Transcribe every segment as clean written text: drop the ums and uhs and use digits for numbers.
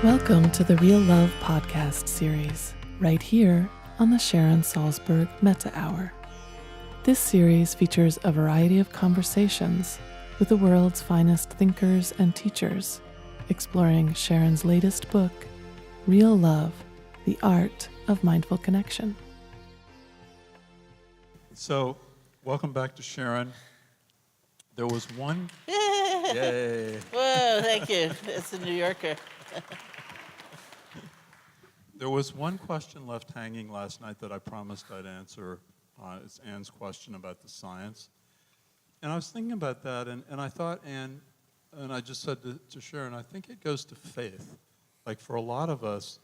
Welcome to the Real Love podcast series, right here on the Sharon Salzberg Metta Hour. This series features a variety of conversations with the world's finest thinkers and teachers, exploring Sharon's latest book, Real Love, The Art of Mindful Connection. So, welcome back to Sharon. There was one... Yay! Whoa, thank you. It's a New Yorker. There was one question left hanging last night that I promised I'd answer. It's Anne's question about the science. And I was thinking about that, and I thought, Anne, and I just said to Sharon, I think it goes to faith. Like for a lot of us,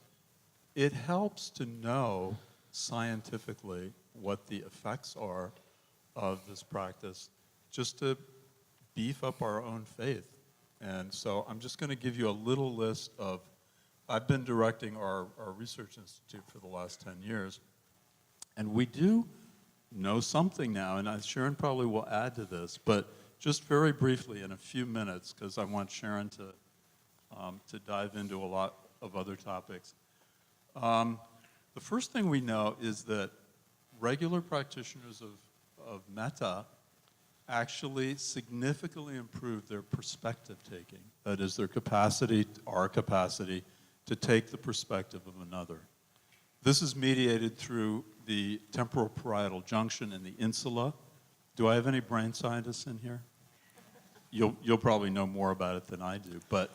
it helps to know scientifically what the effects are of this practice, just to beef up our own faith. And so I'm just going to give you a little list of, I've been directing our research institute for the last 10 years, and we do know something now, and Sharon probably will add to this, but just very briefly in a few minutes, because I want Sharon to dive into a lot of other topics. The first thing we know is that regular practitioners of metta actually significantly improve their perspective taking. That is, their capacity, our capacity, to take the perspective of another. This is mediated through the temporal parietal junction and the insula. Do I have any brain scientists in here? You'll probably know more about it than I do, but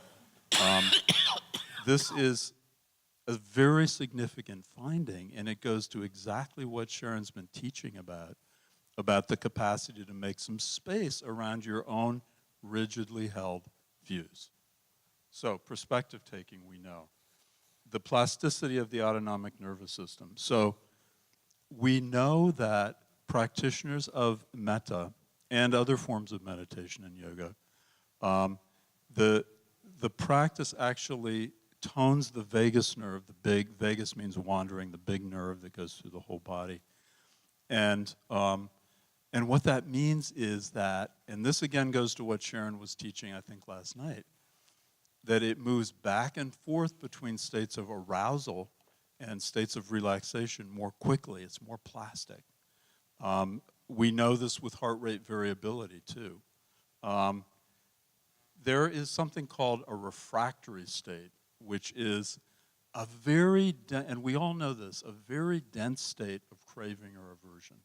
this is a very significant finding, and it goes to exactly what Sharon's been teaching about the capacity to make some space around your own rigidly held views. So perspective taking, we know. The plasticity of the autonomic nervous system. So we know that practitioners of metta and other forms of meditation and yoga, the practice actually tones the vagus nerve. The big vagus means wandering, the big nerve that goes through the whole body. And what that means is that, and this again goes to what Sharon was teaching, I think, last night, that it moves back and forth between states of arousal and states of relaxation more quickly. It's more plastic. We know this with heart rate variability, too. There is something called a refractory state, which is a very, and we all know this, a very dense state of craving or aversion.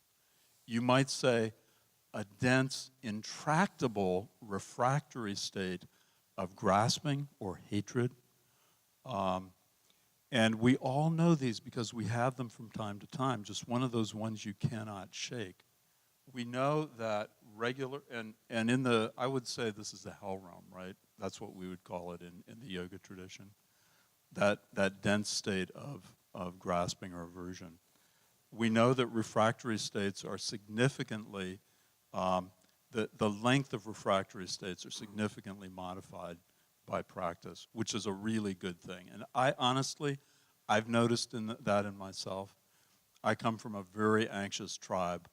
You might say a dense, intractable, refractory state of grasping or hatred. And we all know these because we have them from time to time, just one of those ones you cannot shake. We know that regular, and in the, I would say this is the hell realm, right? That's what we would call it in the yoga tradition. That dense state of grasping or aversion. We know that refractory states are significantly, the length of refractory states are significantly modified by practice, which is a really good thing. And I've noticed that in myself. I come from a very anxious tribe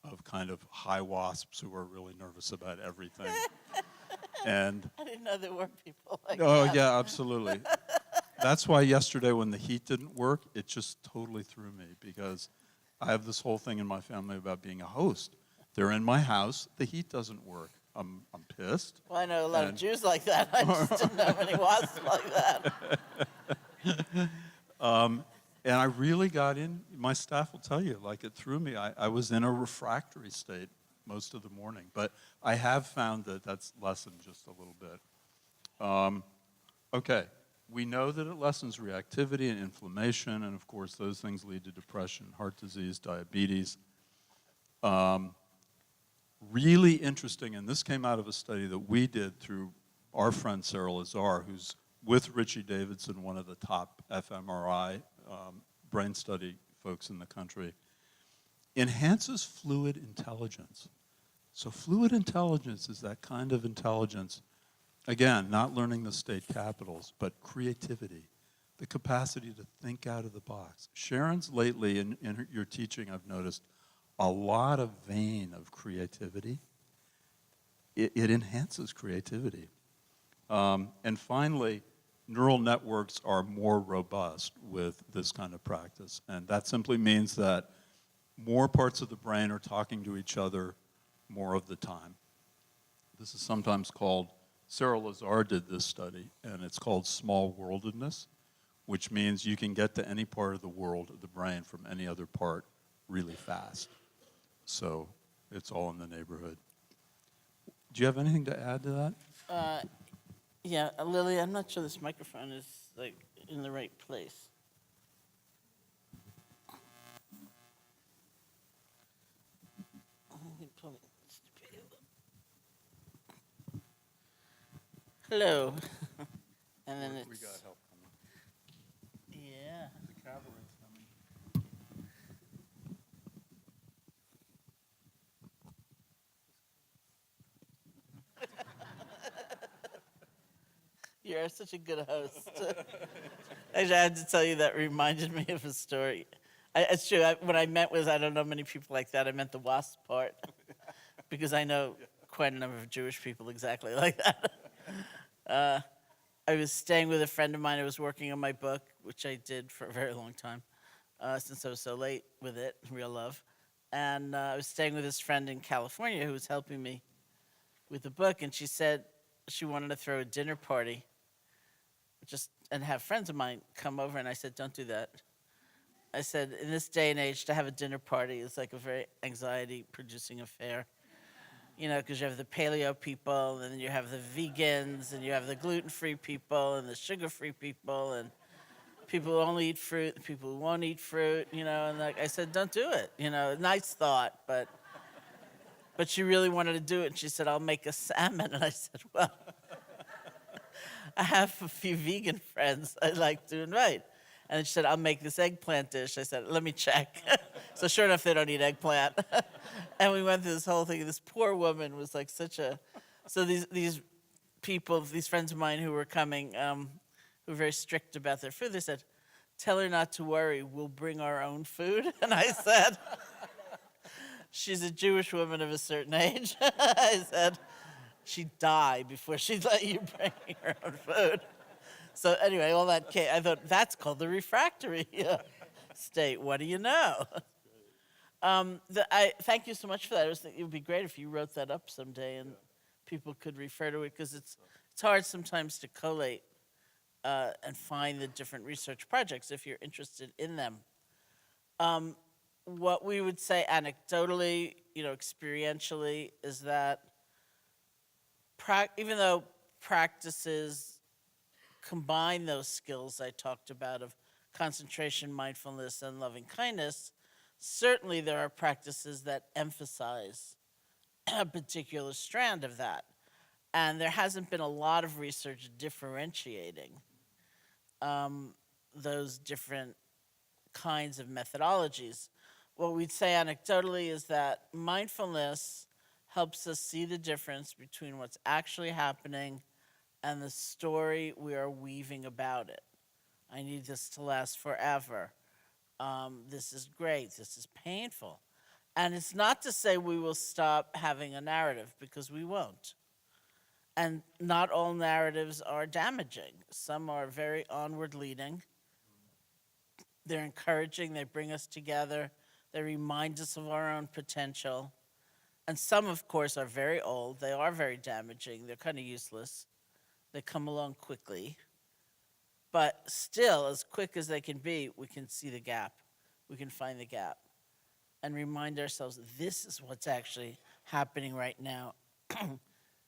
of kind of high wasps who are really nervous about everything. And I didn't know there were people like that. oh, yeah, absolutely. That's why yesterday when the heat didn't work, it just totally threw me, because I have this whole thing in my family about being a host. They're in my house, the heat doesn't work. I'm pissed. Well, I know a lot of Jews like that. I just didn't know many wasps like that. And I really got in, my staff will tell you, like it threw me. I was in a refractory state most of the morning. But I have found that that's lessened just a little bit. Okay, we know that it lessens reactivity and inflammation, and of course those things lead to depression, heart disease, diabetes. Really interesting, and this came out of a study that we did through our friend Sarah Lazar, who's with Richie Davidson, one of the top fMRI brain study folks in the country, enhances fluid intelligence. So fluid intelligence is that kind of intelligence, again, not learning the state capitals, but creativity, the capacity to think out of the box. Sharon's lately, in your teaching, I've noticed, a lot of vein of creativity. It enhances creativity. And finally, neural networks are more robust with this kind of practice. And that simply means that more parts of the brain are talking to each other more of the time. This is sometimes called, Sarah Lazar did this study, and it's called small worldedness, which means you can get to any part of the world of the brain from any other part really fast. So it's all in the neighborhood. Do you have anything to add to that? Yeah, Lily, I'm not sure this microphone is like in the right place. Hello. And then We it's got help coming. yeah. The cavalry's coming. You're such a good host. Actually, I have to tell you that reminded me of a story. It's true. What I meant was I don't know many people like that. I meant the wasp part because I know quite a number of Jewish people exactly like that. I was staying with a friend of mine who was working on my book, which I did for a very long time, since I was so late with it, Real Love. And I was staying with this friend in California who was helping me with the book, and she said she wanted to throw a dinner party and have friends of mine come over, and I said, don't do that. I said, in this day and age, to have a dinner party is like a very anxiety-producing affair. You know, because you have the paleo people, and then you have the vegans, and you have the gluten-free people, and the sugar-free people, and people who only eat fruit, and people who won't eat fruit, you know, and like I said, don't do it. You know, nice thought, but she really wanted to do it, and she said, I'll make a salmon. And I said, well, I have a few vegan friends I'd like to invite. And she said, I'll make this eggplant dish. I said, let me check. So sure enough, they don't eat eggplant. And we went through this whole thing. This poor woman was like so these people, these friends of mine who were coming, who were very strict about their food, they said, tell her not to worry, we'll bring our own food. And I said, she's a Jewish woman of a certain age. I said, she'd die before she'd let you bring her own food. So anyway, all that came, I thought, that's called the refractory state. What do you know? I thank you so much for that. I was thinking it would be great if you wrote that up someday and people could refer to it, because it's hard sometimes to collate and find the different research projects if you're interested in them. What we would say anecdotally, you know, experientially, is that even though practices combine those skills I talked about of concentration, mindfulness, and loving kindness, certainly there are practices that emphasize a particular strand of that. And there hasn't been a lot of research differentiating those different kinds of methodologies. What we'd say anecdotally is that mindfulness helps us see the difference between what's actually happening and the story we are weaving about it. I need this to last forever. This is great. This is painful. And it's not to say we will stop having a narrative, because we won't. And not all narratives are damaging. Some are very onward leading. They're encouraging. They bring us together. They remind us of our own potential. And some, of course, are very old. They are very damaging. They're kind of useless. They come along quickly. But still, as quick as they can be, we can see the gap. We can find the gap and remind ourselves this is what's actually happening right now.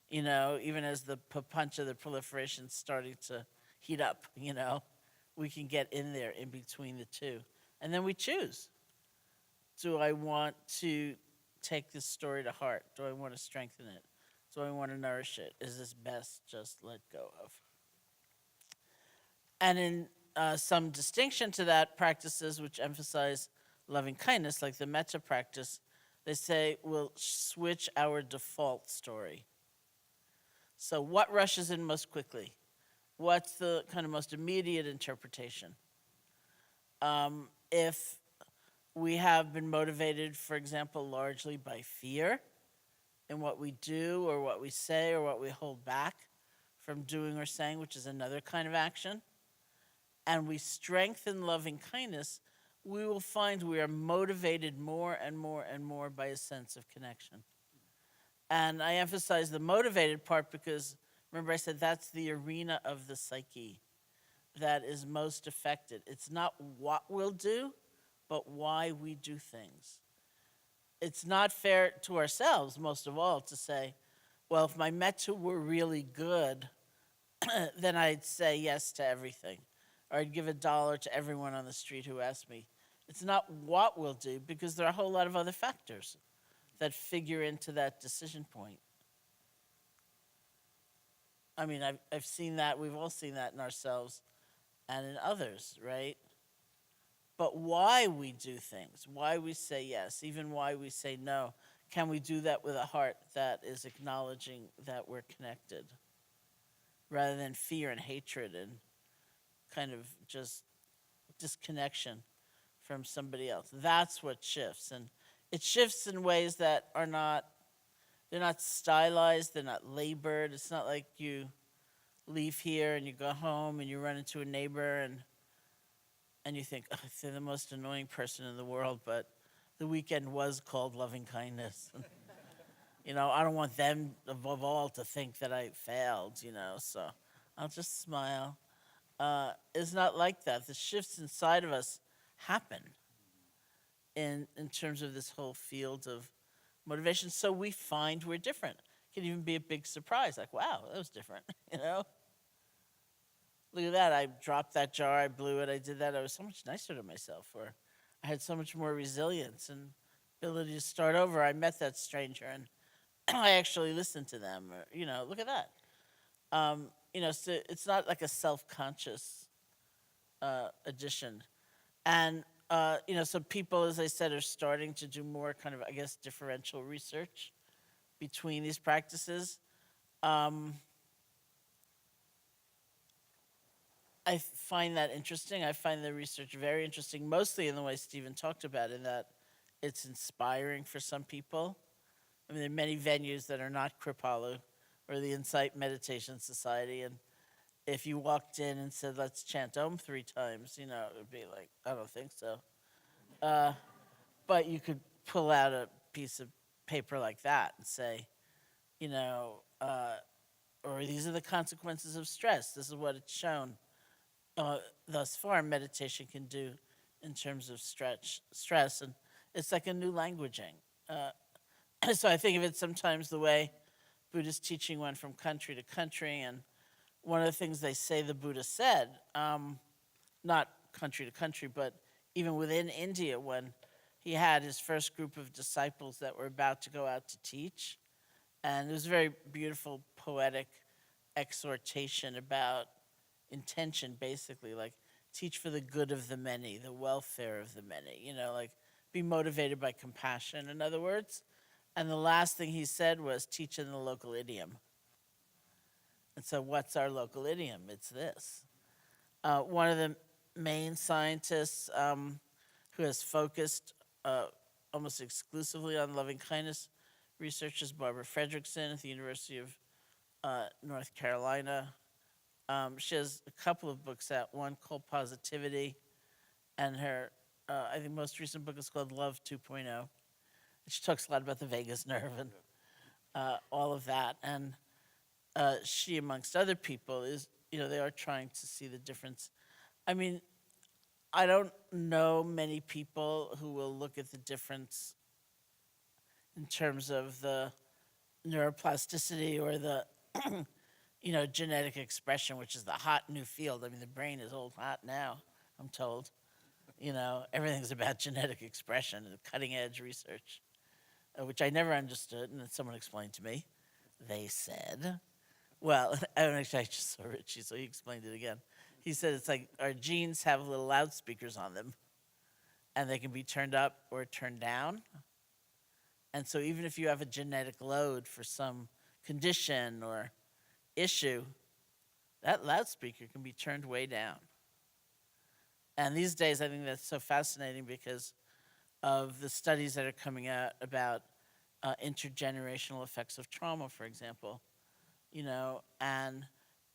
You know, even as the papancha, the proliferation, starting to heat up, you know, we can get in there in between the two. And then we choose. Do I want to take this story to heart? Do I want to strengthen it? Do I want to nourish it? Is this best just let go of? And in some distinction to that, practices which emphasize loving kindness, like the metta practice, they say we'll switch our default story. So what rushes in most quickly? What's the kind of most immediate interpretation? If we have been motivated, for example, largely by fear in what we do or what we say or what we hold back from doing or saying, which is another kind of action, and we strengthen loving kindness, we will find we are motivated more and more and more by a sense of connection. And I emphasize the motivated part because, remember I said that's the arena of the psyche that is most affected. It's not what we'll do, but why we do things. It's not fair to ourselves, most of all, to say, well, if my metta were really good, then I'd say yes to everything. Or I'd give $1 to everyone on the street who asked me. It's not what we'll do, because there are a whole lot of other factors that figure into that decision point. I mean, I've seen that, we've all seen that in ourselves and in others, right? But why we do things, why we say yes, even why we say no, can we do that with a heart that is acknowledging that we're connected, rather than fear and hatred and kind of just disconnection from somebody else? That's what shifts. And it shifts in ways that are not, they're not stylized, they're not labored. It's not like you leave here and you go home and you run into a neighbor and you think, oh, they're the most annoying person in the world, but the weekend was called loving kindness. You know, I don't want them, above all, to think that I failed, you know, so I'll just smile. It's not like that. The shifts inside of us happen in terms of this whole field of motivation. So we find we're different. It can even be a big surprise, like, wow, that was different, you know? Look at that, I dropped that jar, I blew it, I did that, I was so much nicer to myself, or I had so much more resilience and ability to start over. I met that stranger and I actually listened to them, or, you know, look at that. You know, so it's not like a self-conscious addition. And, you know, so people, as I said, are starting to do more kind of, I guess, differential research between these practices. I find that interesting. I find the research very interesting, mostly in the way Stephen talked about, in that it's inspiring for some people. I mean, there are many venues that are not Kripalu or the Insight Meditation Society, and if you walked in and said, let's chant Om 3 times, you know, it would be like, I don't think so. But you could pull out a piece of paper like that and say, you know, or these are the consequences of stress. This is what it's shown thus far meditation can do in terms of stress. And it's like a new languaging. So I think of it sometimes the way Buddhist teaching went from country to country. And one of the things they say the Buddha said, not country to country, but even within India, when he had his first group of disciples that were about to go out to teach. And it was a very beautiful, poetic exhortation about intention, basically, like teach for the good of the many, the welfare of the many, you know, like be motivated by compassion, in other words. And the last thing he said was teach in the local idiom. And so what's our local idiom? It's this. One of the main scientists who has focused almost exclusively on loving kindness research is Barbra Fredrickson at the University of North Carolina. She has a couple of books out, one called Positivity, and her, I think, most recent book is called Love 2.0. She talks a lot about the vagus nerve and all of that. And she, amongst other people, is, you know, they are trying to see the difference. I mean, I don't know many people who will look at the difference in terms of the neuroplasticity or the you know, genetic expression, which is the hot new field. I mean, the brain is old hot now, I'm told. You know, everything's about genetic expression and cutting edge research, which I never understood, and then someone explained to me. They said, well, I just saw Richie, so he explained it again. He said it's like our genes have little loudspeakers on them, and they can be turned up or turned down. And so even if you have a genetic load for some condition or issue, that loudspeaker can be turned way down. And these days, I think that's so fascinating because of the studies that are coming out about intergenerational effects of trauma, for example. You know, and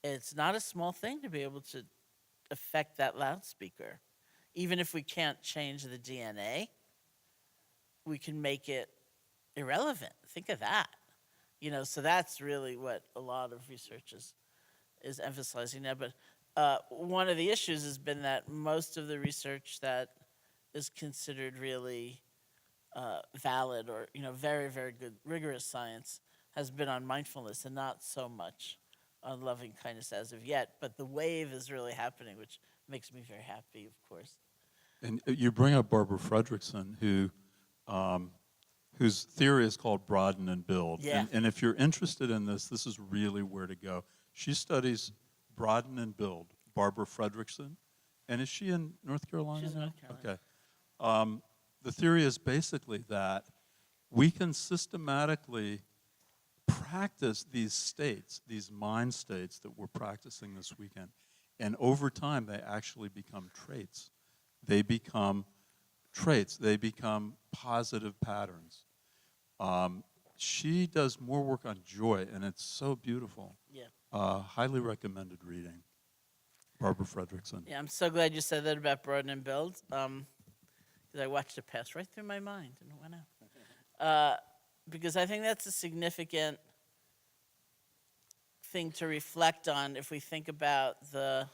it's not a small thing to be able to affect that loudspeaker. Even if we can't change the DNA, we can make it irrelevant. Think of that. So that's really what a lot of research is emphasizing now. But one of the issues has been that most of the research that is considered really valid or very, very good rigorous science has been on mindfulness and not so much on loving kindness as of yet. But the wave is really happening, which makes me very happy, of course. And you bring up Barbra Fredrickson, whose theory is called Broaden and Build. Yeah. And if you're interested in this is really where to go. She studies Broaden and Build, Barbra Fredrickson. And is she in North Carolina She's in now? North Carolina. Okay. The theory is basically that we can systematically practice these states, these mind states that we're practicing this weekend. And over time, they actually become traits. They become positive patterns. She does more work on joy, and it's so beautiful. Yeah. Highly recommended reading. Barbra Fredrickson. Yeah, I'm so glad you said that about Broaden and Build, because I watched it pass right through my mind and it went out. Because I think that's a significant thing to reflect on if we think about the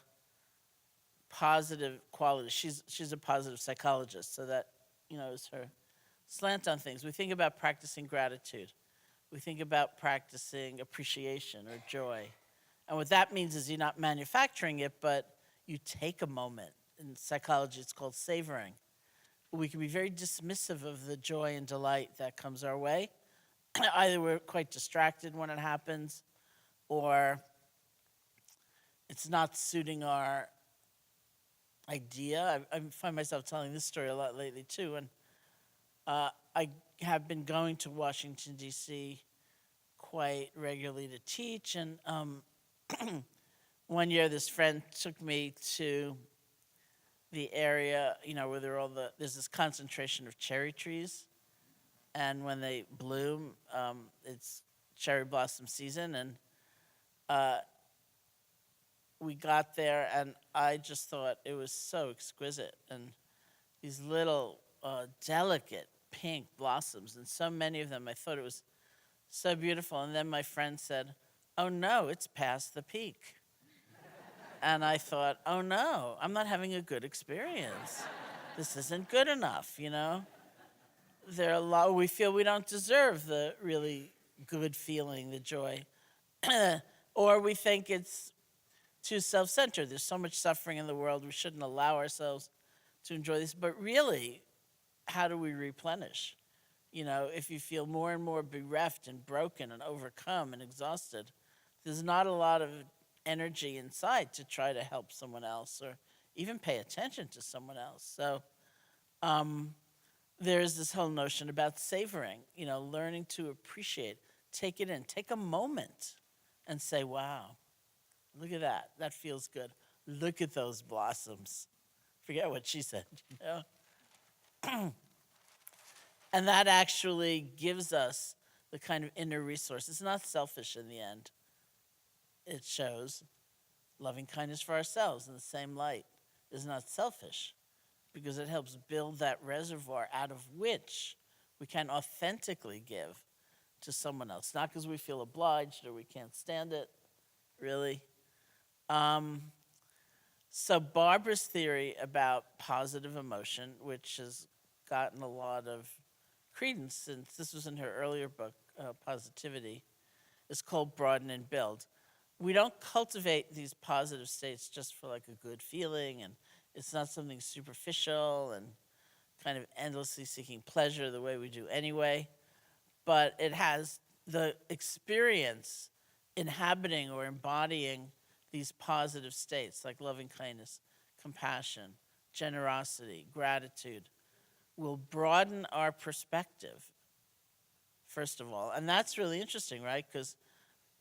positive qualities. She's a positive psychologist, so that is her slant on things. We think about practicing gratitude. We think about practicing appreciation or joy. And what that means is you're not manufacturing it, but you take a moment. In psychology, it's called savoring. We can be very dismissive of the joy and delight that comes our way. Either we're quite distracted when it happens, or it's not suiting our idea. I find myself telling this story a lot lately, too. And I have been going to Washington, D.C. quite regularly to teach. And one year, this friend took me to the area, where there's this concentration of cherry trees. And when they bloom, it's cherry blossom season. And we got there, and I just thought it was so exquisite. And these little delicate pink blossoms, and so many of them, I thought it was so beautiful. And then my friend said, "Oh no, it's past the peak." And I thought, oh no, I'm not having a good experience. This isn't good enough, There are a lot, we feel we don't deserve the really good feeling, the joy. Or we think it's too self-centered. There's so much suffering in the world, we shouldn't allow ourselves to enjoy this. But really, how do we replenish? If you feel more and more bereft and broken and overcome and exhausted, there's not a lot of energy inside to try to help someone else or even pay attention to someone else. So there's this whole notion about savoring, learning to appreciate, take it in, take a moment and say, wow, look at that. That feels good. Look at those blossoms. Forget what she said, And that actually gives us the kind of inner resource. It's not selfish in the end. It shows loving kindness for ourselves in the same light is not selfish, because it helps build that reservoir out of which we can authentically give to someone else. Not because we feel obliged or we can't stand it, really. So Barbra's theory about positive emotion, which has gotten a lot of credence since this was in her earlier book, Positivity, is called Broaden and Build. We don't cultivate these positive states just for like a good feeling, and it's not something superficial and kind of endlessly seeking pleasure the way we do anyway, but it has the experience inhabiting or embodying these positive states like loving kindness, compassion, generosity, gratitude will broaden our perspective, first of all. And that's really interesting, right? Because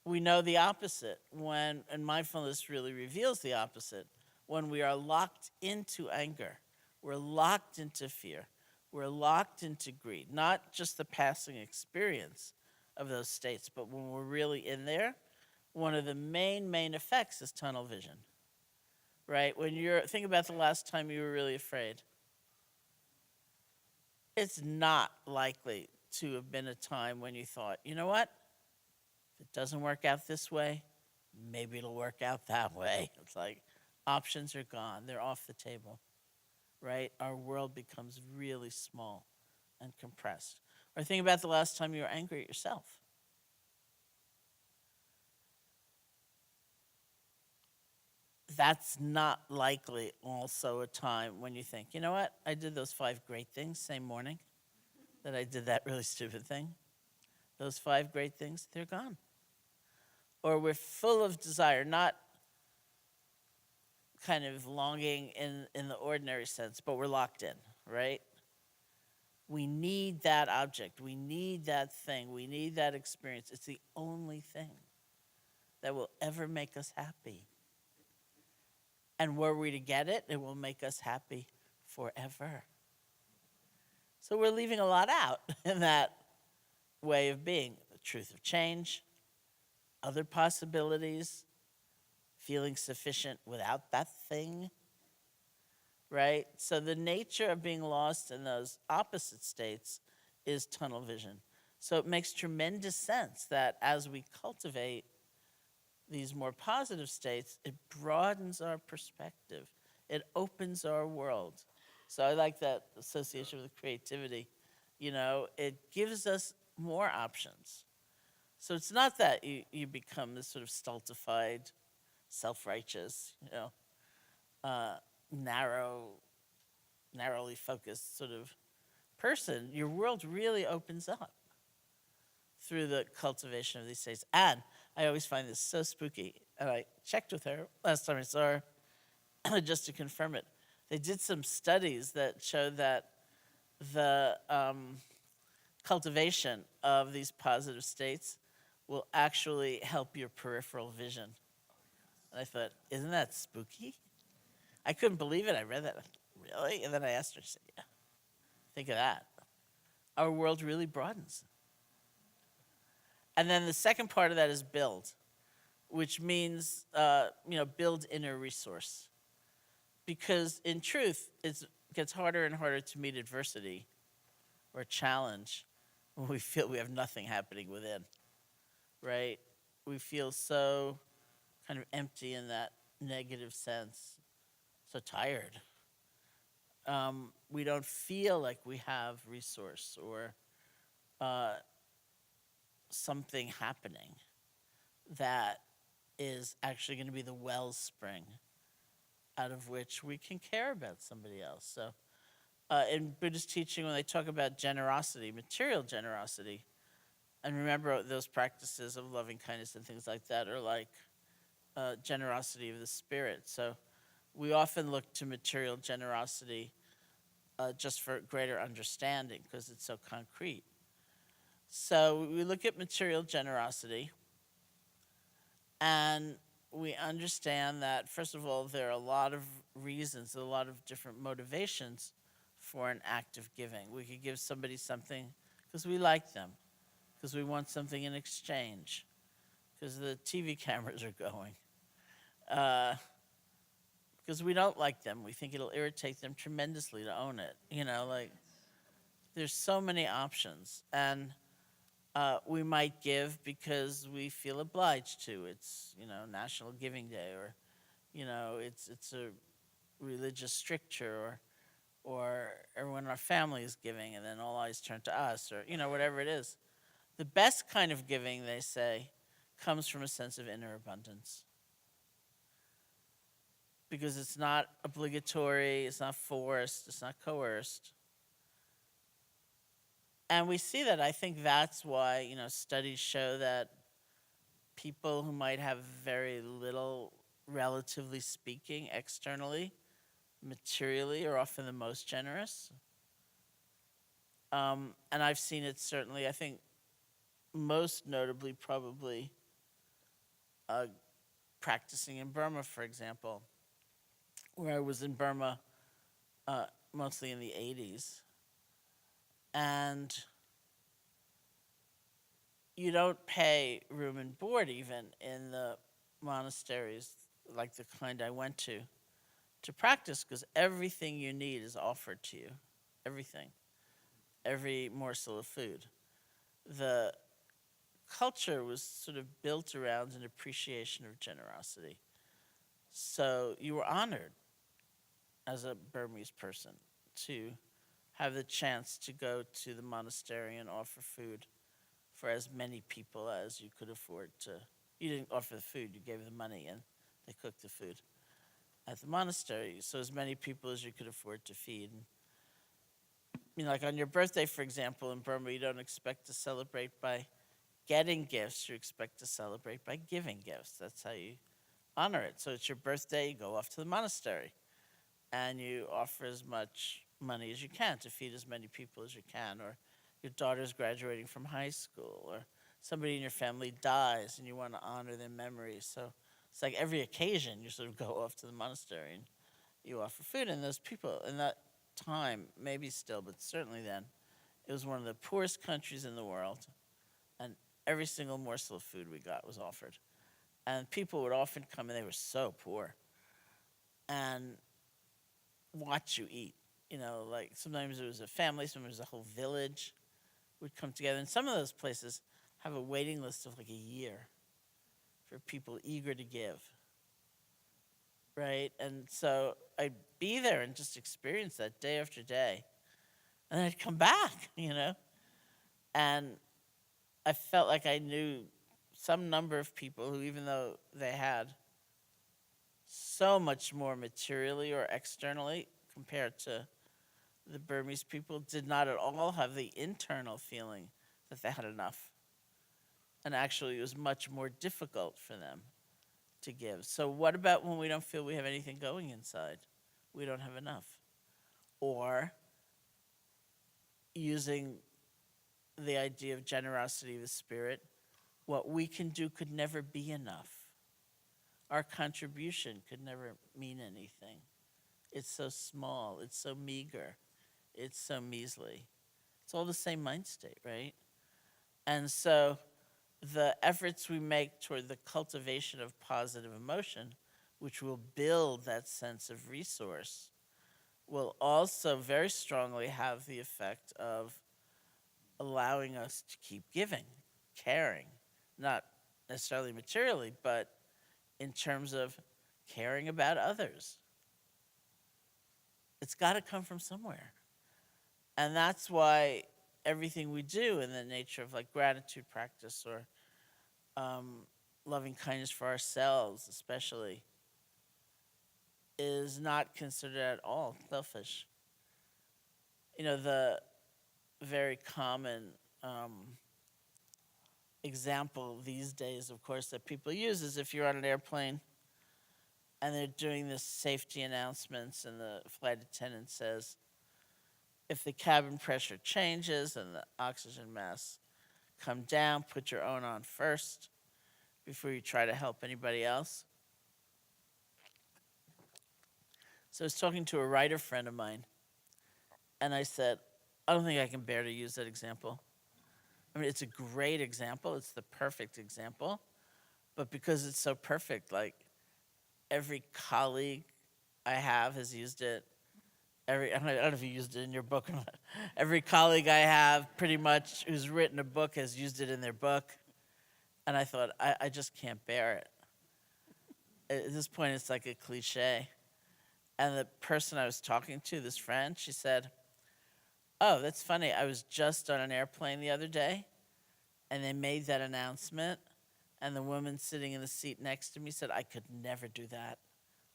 we know the opposite and mindfulness really reveals the opposite. When we are locked into anger, we're locked into fear, we're locked into greed, not just the passing experience of those states, but when we're really in there, one of the main effects is tunnel vision, right? When you're, think about the last time you were really afraid. It's not likely to have been a time when you thought, you know what? If it doesn't work out this way, maybe it'll work out that way. It's like options are gone. They're off the table, right? Our world becomes really small and compressed. Or think about the last time you were angry at yourself. That's not likely also a time when you think, you know what? I did those 5 great things same morning that I did that really stupid thing. Those 5 great things, they're gone. Or we're full of desire, not kind of longing in the ordinary sense, but we're locked in, right? We need that object. We need that thing. We need that experience. It's the only thing that will ever make us happy. And were we to get it, it will make us happy forever. So we're leaving a lot out in that way of being. The truth of change, other possibilities, feeling sufficient without that thing, right? So the nature of being lost in those opposite states is tunnel vision. So it makes tremendous sense that as we cultivate these more positive states, it broadens our perspective. It opens our world. So I like that association with creativity. You know, it gives us more options. So it's not that you become this sort of stultified, self-righteous, narrowly focused sort of person. Your world really opens up through the cultivation of these states. And I always find this so spooky. And I checked with her last time I saw her just to confirm it. They did some studies that showed that the cultivation of these positive states will actually help your peripheral vision. And I thought, isn't that spooky? I couldn't believe it. I read that. Really? And then I asked her, she said, yeah, think of that. Our world really broadens. And then the second part of that is build, which means, build inner resource. Because in truth, it gets harder and harder to meet adversity or challenge when we feel we have nothing happening within, right? We feel so kind of empty in that negative sense, so tired. We don't feel like we have resource or something happening that is actually going to be the wellspring out of which we can care about somebody else. So in Buddhist teaching, when they talk about generosity, material generosity, and remember those practices of loving kindness and things like that are like generosity of the spirit. So we often look to material generosity just for greater understanding because it's so concrete. So we look at material generosity, and we understand that, first of all, there are a lot of reasons, a lot of different motivations for an act of giving. We could give somebody something because we like them, because we want something in exchange, because the TV cameras are going, because we don't like them. We think it'll irritate them tremendously to own it. There's so many options. And we might give because we feel obliged to. It's, National Giving Day, or, it's a religious stricture, or everyone in our family is giving and then all eyes turn to us, or, whatever it is. The best kind of giving, they say, comes from a sense of inner abundance. Because it's not obligatory, it's not forced, it's not coerced. And we see that. I think that's why, studies show that people who might have very little, relatively speaking, externally, materially, are often the most generous. And I've seen it certainly, I think, most notably, probably, practicing in Burma, for example, where I was in Burma mostly in the 80s. And you don't pay room and board even in the monasteries like the kind I went to practice, because everything you need is offered to you. Everything. Every morsel of food. The culture was sort of built around an appreciation of generosity. So you were honored as a Burmese person to have the chance to go to the monastery and offer food for as many people as you could afford to. You didn't offer the food, you gave them money and they cooked the food at the monastery, so as many people as you could afford to feed. Like on your birthday, for example, in Burma, you don't expect to celebrate by getting gifts, you expect to celebrate by giving gifts. That's how you honor it. So it's your birthday, you go off to the monastery and you offer as much money as you can to feed as many people as you can, or your daughter's graduating from high school, or somebody in your family dies and you want to honor their memory. So it's like every occasion you sort of go off to the monastery and you offer food. And those people in that time, maybe still, but certainly then, it was one of the poorest countries in the world, and every single morsel of food we got was offered. And people would often come, and they were so poor, and watch you eat. Like sometimes it was a family, sometimes a whole village would come together. And some of those places have a waiting list of like a year for people eager to give, right? And so I'd be there and just experience that day after day. And then I'd come back, and I felt like I knew some number of people who, even though they had so much more materially or externally compared to the Burmese people, did not at all have the internal feeling that they had enough. And actually, it was much more difficult for them to give. So what about when we don't feel we have anything going inside? We don't have enough. Or using the idea of generosity of the spirit, what we can do could never be enough. Our contribution could never mean anything. It's so small, it's so meager, it's so measly. It's all the same mind state, right? And so the efforts we make toward the cultivation of positive emotion, which will build that sense of resource, will also very strongly have the effect of allowing us to keep giving, caring, not necessarily materially, but in terms of caring about others. It's got to come from somewhere. And that's why everything we do in the nature of like gratitude practice or loving kindness for ourselves especially is not considered at all selfish. The very common example these days, of course, that people use is if you're on an airplane and they're doing the safety announcements and the flight attendant says, if the cabin pressure changes and the oxygen masks come down, put your own on first before you try to help anybody else. So I was talking to a writer friend of mine, and I said, I don't think I can bear to use that example. I mean, it's a great example. It's the perfect example. But because it's so perfect, like every colleague I have has used it. I don't know if you used it in your book or not. Every colleague I have pretty much who's written a book has used it in their book. And I thought, I just can't bear it. At this point, it's like a cliche. And the person I was talking to, this friend, she said, oh, that's funny. I was just on an airplane the other day, and they made that announcement, and the woman sitting in the seat next to me said, I could never do that.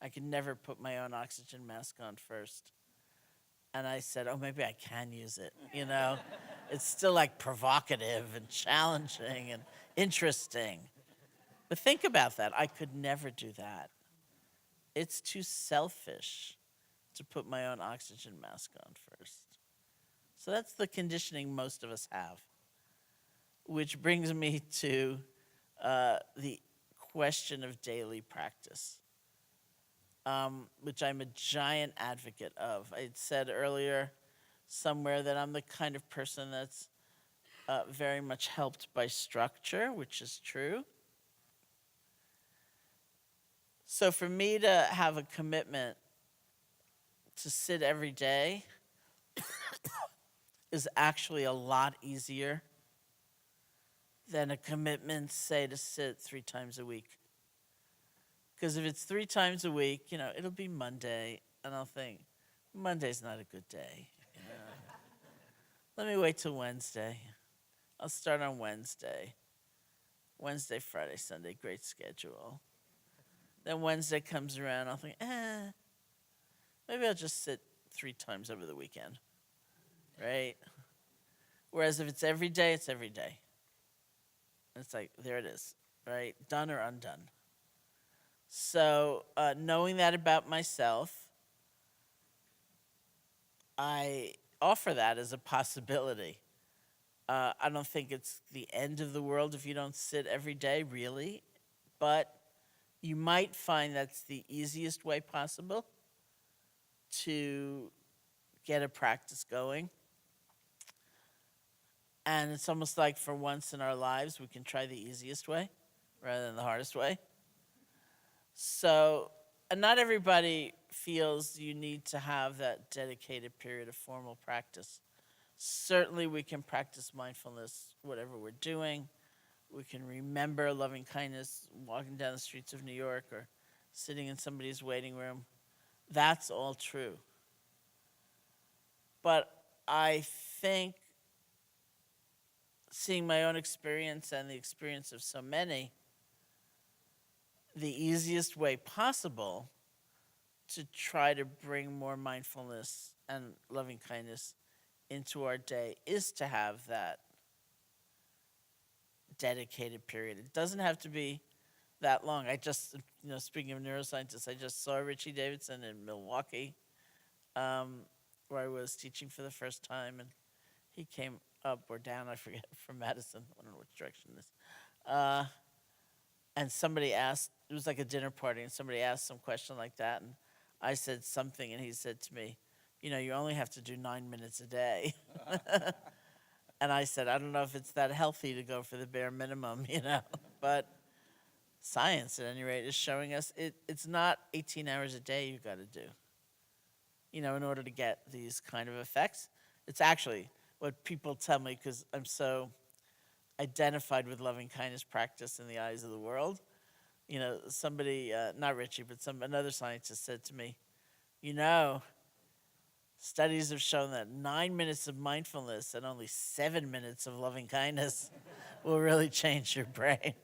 I could never put my own oxygen mask on first. And I said, oh, maybe I can use it, It's still like provocative and challenging and interesting. But think about that. I could never do that. It's too selfish to put my own oxygen mask on first. So that's the conditioning most of us have. Which brings me to the question of daily practice, which I'm a giant advocate of. I had said earlier somewhere that I'm the kind of person that's very much helped by structure, which is true. So for me to have a commitment to sit every day is actually a lot easier than a commitment, say, to sit 3 times a week. Because if it's 3 times a week, it'll be Monday, and I'll think, Monday's not a good day. Let me wait till Wednesday. I'll start on Wednesday. Wednesday, Friday, Sunday, great schedule. Then Wednesday comes around, I'll think, maybe I'll just sit 3 times over the weekend, right? Whereas if it's every day, it's every day. And it's like, there it is, right? Done or undone. So knowing that about myself, I offer that as a possibility. I don't think it's the end of the world if you don't sit every day, really. But you might find that's the easiest way possible to get a practice going. And it's almost like for once in our lives, we can try the easiest way rather than the hardest way. So, and not everybody feels you need to have that dedicated period of formal practice. Certainly we can practice mindfulness, whatever we're doing. We can remember loving kindness walking down the streets of New York or sitting in somebody's waiting room. That's all true. But I think seeing my own experience and the experience of so many, the easiest way possible to try to bring more mindfulness and loving kindness into our day is to have that dedicated period. It doesn't have to be that long. I just, speaking of neuroscientists, I just saw Richie Davidson in Milwaukee, where I was teaching for the first time, and he came up or down, I forget, from Madison. I don't know which direction it is. And somebody asked, it was like a dinner party, and somebody asked some question like that, and I said something, and he said to me, you only have to do 9 minutes a day. And I said, I don't know if it's that healthy to go for the bare minimum, but science, at any rate, is showing us it's not 18 hours a day you've got to do, in order to get these kind of effects. It's actually what people tell me, because I'm so identified with loving kindness practice in the eyes of the world. Somebody, not Richie, but another scientist said to me, studies have shown that 9 minutes of mindfulness and only 7 minutes of loving kindness will really change your brain.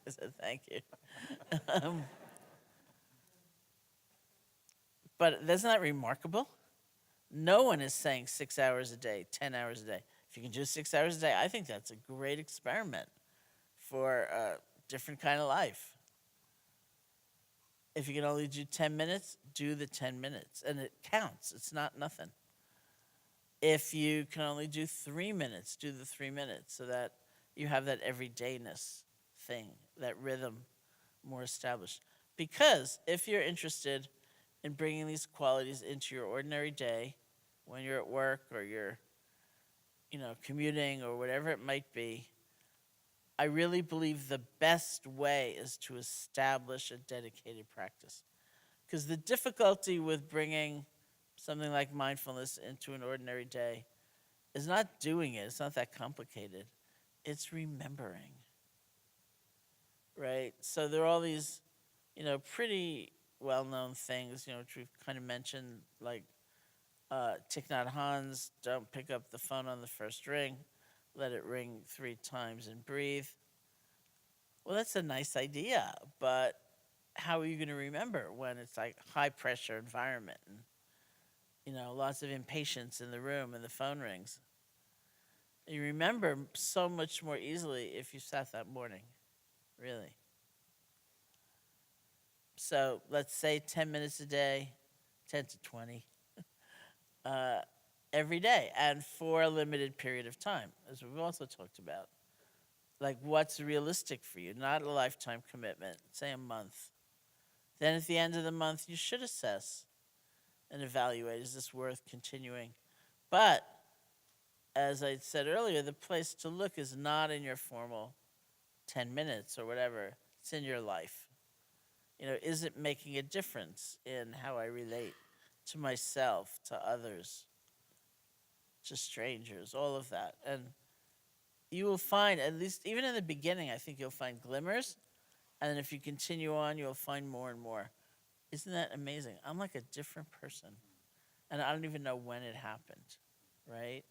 I said, thank you. But isn't that remarkable? No one is saying 6 hours a day, 10 hours a day. If you can do 6 hours a day, I think that's a great experiment for a different kind of life. If you can only do 10 minutes, do the 10 minutes. And it counts. It's not nothing. If you can only do 3 minutes, do the 3 minutes so that you have that everydayness thing, that rhythm more established. Because if you're interested in bringing these qualities into your ordinary day, when you're at work or you're, commuting or whatever it might be, I really believe the best way is to establish a dedicated practice. Because the difficulty with bringing something like mindfulness into an ordinary day is not doing it. It's not that complicated. It's remembering, right? So there are all these, pretty well-known things, which we've kind of mentioned, like Thich Nhat Hanh's, don't pick up the phone on the first ring, let it ring 3 times and breathe. Well, that's a nice idea, but how are you going to remember when it's like high-pressure environment and, lots of impatience in the room and the phone rings? You remember so much more easily if you sat that morning, really. So let's say 10 minutes a day, 10 to 20, every day, and for a limited period of time, as we've also talked about. Like, what's realistic for you? Not a lifetime commitment, say a month. Then at the end of the month, you should assess and evaluate, is this worth continuing? But as I said earlier, the place to look is not in your formal 10 minutes or whatever. It's in your life. Is it making a difference in how I relate to myself, to others, to strangers, all of that? And you will find, at least even in the beginning, I think you'll find glimmers. And then if you continue on, you'll find more and more. Isn't that amazing? I'm like a different person. And I don't even know when it happened, right?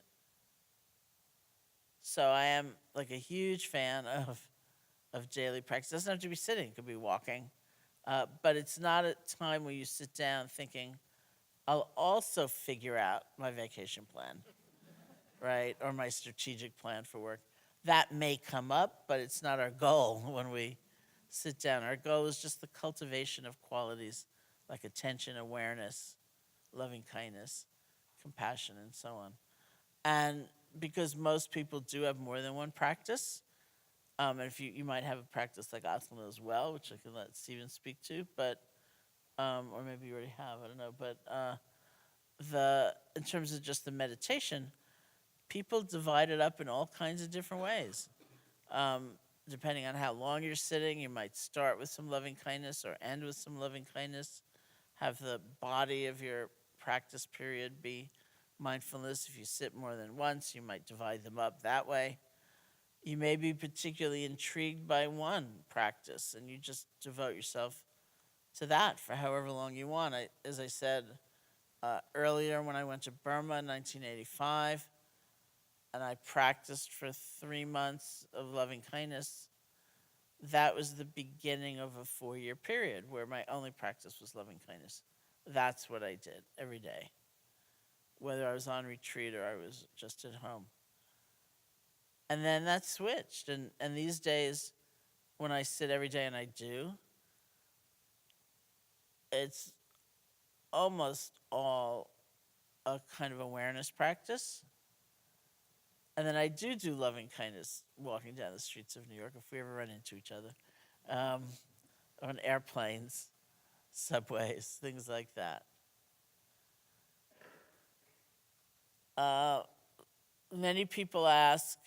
So I am like a huge fan of daily practice. It doesn't have to be sitting, it could be walking. But it's not a time where you sit down thinking, I'll also figure out my vacation plan, right? Or my strategic plan for work. That may come up, but it's not our goal when we sit down. Our goal is just the cultivation of qualities like attention, awareness, loving kindness, compassion, and so on. And because most people do have more than one practice, and if you might have a practice like asana as well, which I can let Stephen speak to, but or maybe you already have, I don't know. But in terms of just the meditation, people divide it up in all kinds of different ways. Depending on how long you're sitting, you might start with some loving kindness or end with some loving kindness. Have the body of your practice period be mindfulness. If you sit more than once, you might divide them up that way. You may be particularly intrigued by one practice, and you just devote yourself to that for however long you want. As I said earlier, when I went to Burma in 1985, and I practiced for 3 months of loving kindness, that was the beginning of a 4-year period where my only practice was loving kindness. That's what I did every day, whether I was on retreat or I was just at home. And then that switched. And these days, when I sit every day, and I do, it's almost all a kind of awareness practice. And then I do loving kindness walking down the streets of New York if we ever run into each other, on airplanes, subways, things like that. Many people ask,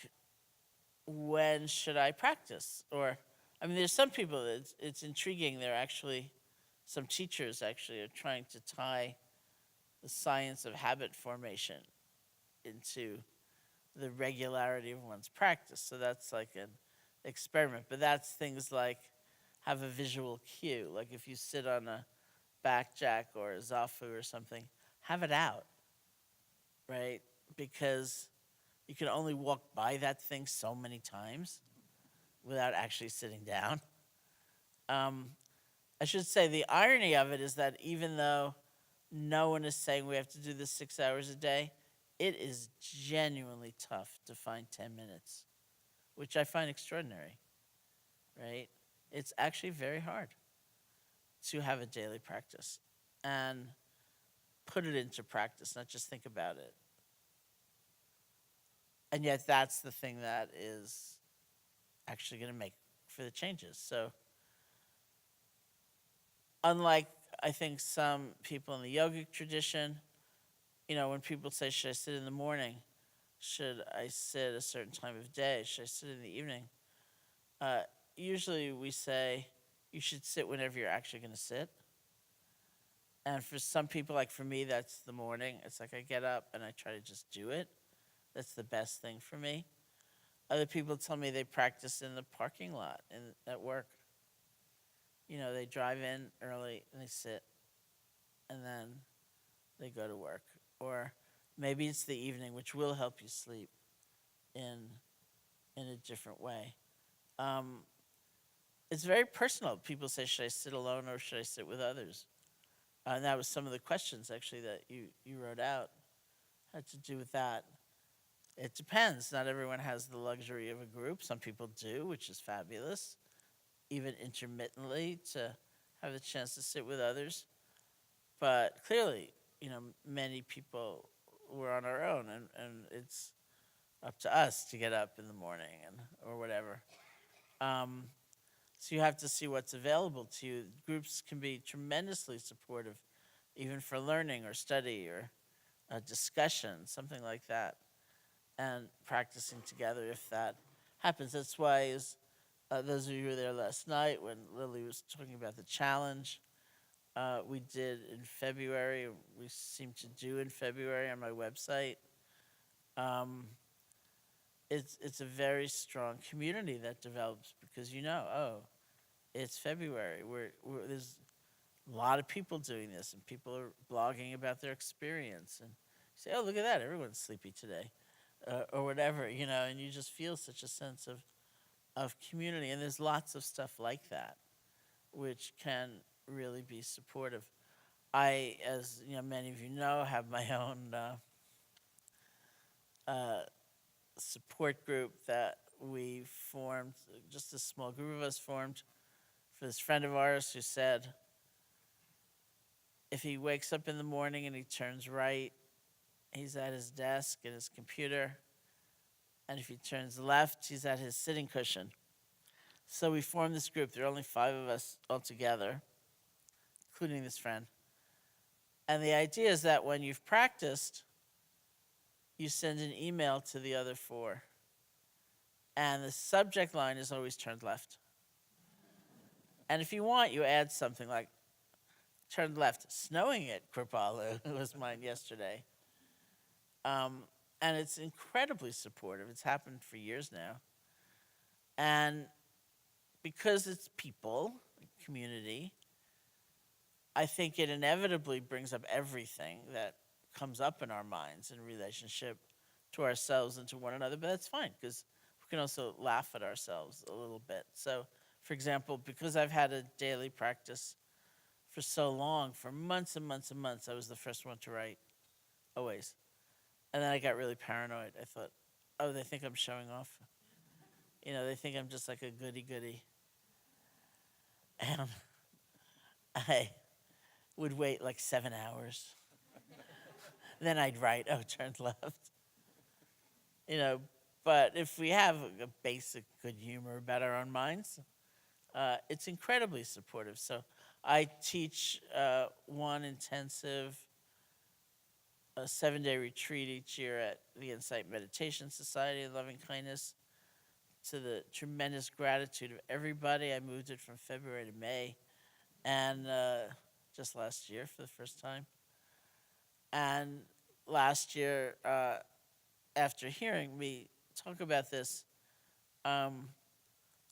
when should I practice? Or, there's some people that it's intriguing. Some teachers actually are trying to tie the science of habit formation into the regularity of one's practice. So that's like an experiment. But that's things like have a visual cue. Like if you sit on a back jack or a zafu or something, have it out, right? Because you can only walk by that thing so many times without actually sitting down. I should say the irony of it is that even though no one is saying we have to do this 6 hours a day, it is genuinely tough to find 10 minutes, which I find extraordinary, right? It's actually very hard to have a daily practice and put it into practice, not just think about it. And yet that's the thing that is actually going to make for the changes. So unlike, I think, some people in the yogic tradition, when people say, should I sit in the morning? Should I sit a certain time of day? Should I sit in the evening? Usually we say you should sit whenever you're actually going to sit. And for some people, like for me, that's the morning. It's like I get up and I try to just do it. That's the best thing for me. Other people tell me they practice in the parking lot at work. They drive in early and they sit, and then they go to work. Or maybe it's the evening, which will help you sleep in a different way. It's very personal. People say, should I sit alone or should I sit with others? And that was some of the questions, actually, that you wrote out, had to do with that. It depends. Not everyone has the luxury of a group. Some people do, which is fabulous, even intermittently, to have the chance to sit with others. But clearly, many people were on our own, and it's up to us to get up in the morning or whatever. So you have to see what's available to you. Groups can be tremendously supportive, even for learning or study or a discussion, something like that. and practicing together if that happens. That's why, as those of you who were there last night when Lily was talking about the challenge, we did in February, we seem to do in February on my website. It's a very strong community that develops because it's February. There's a lot of people doing this, and people are blogging about their experience. And you say, oh, look at that, everyone's sleepy today, or whatever, and you just feel such a sense of community. And there's lots of stuff like that, which can really be supportive. I, as many of you know, have my own support group that we formed, just a small group of us formed for this friend of ours who said, if he wakes up in the morning and he turns right, he's at his desk and his computer. And if he turns left, he's at his sitting cushion. So we formed this group. There are only 5 of us altogether, including this friend. And the idea is that when you've practiced, you send an email to the other 4. And the subject line is always turned left. And if you want, you add something like, turned left, snowing at Kripalu, was mine yesterday. And it's incredibly supportive. It's happened for years now. And because it's people, community, I think it inevitably brings up everything that comes up in our minds in relationship to ourselves and to one another. But that's fine, because we can also laugh at ourselves a little bit. So, for example, because I've had a daily practice for so long, for months and months and months, I was the first one to write, always. And then I got really paranoid. I thought, oh, they think I'm showing off. They think I'm just like a goody-goody. And I would wait like 7 hours. Then I'd write, oh, turned left. But if we have a basic good humor about our own minds, it's incredibly supportive. So I teach one intensive 7-day retreat each year at the Insight Meditation Society of Loving Kindness, to the tremendous gratitude of everybody. I moved it from February to May, and just last year for the first time. And last year, after hearing me talk about this, I